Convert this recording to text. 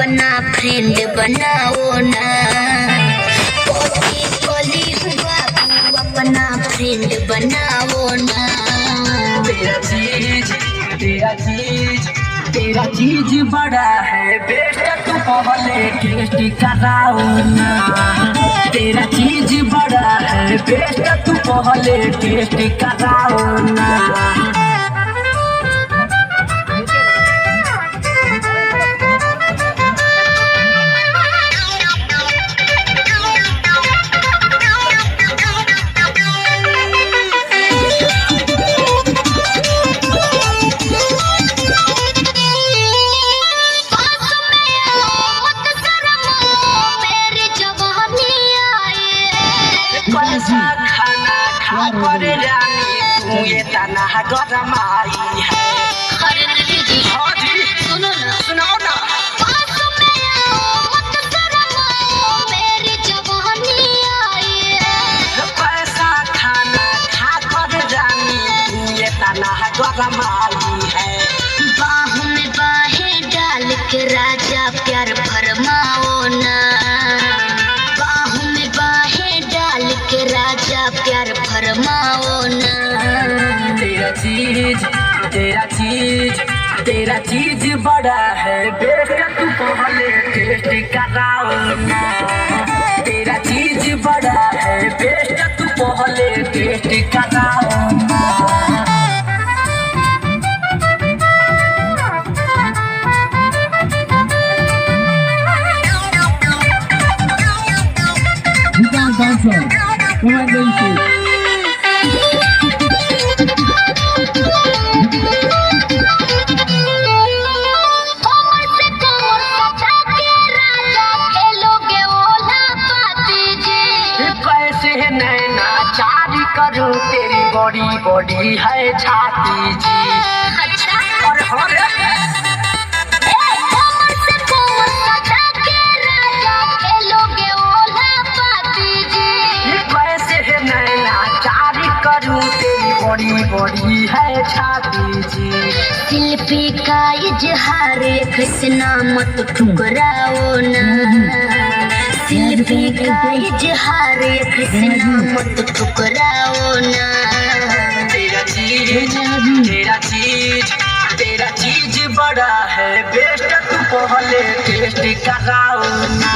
अपना फ्रेंड बनाओ ना। कॉपी कॉली हुआ अपना फ्रेंड बनाओ ना। तेरा चीज बड़ा है बेटा, तू पहले टेस्ट कराओ ना। तेरा चीज बड़ा है बेटा, तू पहले टेस्ट कराओ ना। खाना खा कर रानी तू ये तना गरमाई है। अरे नहीं जी, हाँ जी, सुनो ना, सुनाओ ना। मेरी जवानी आई है। पैसा खाना खा कर रानी तू ये तना गरमाई है। बाहों में बाहें डाल के राजा प्यार फरमाओ ना। बाहों में बाहें डाल के राजा प्यार फरमाओ ना। तेरा चीज बड़ा है बेटा, तू पहले टेस्ट कराओ ना। तेरा चीज बड़ा है बेटा, तू पहले टेस्ट कराओ ना। करूं तेरी बड़ी बड़ी है छाती जी। अच्छा, और कैसे है नैना चारी करूं तेरी बड़ी बड़ी है छाती जी। शिल्पी का इजहार कृष्णा मत ठुकराओ ना। शिल्पी का इजहार कृष्णा मत ठुकराओ ना। तेरा चीज बड़ा है बेटा, तू पहले टेस्ट कराओ ना।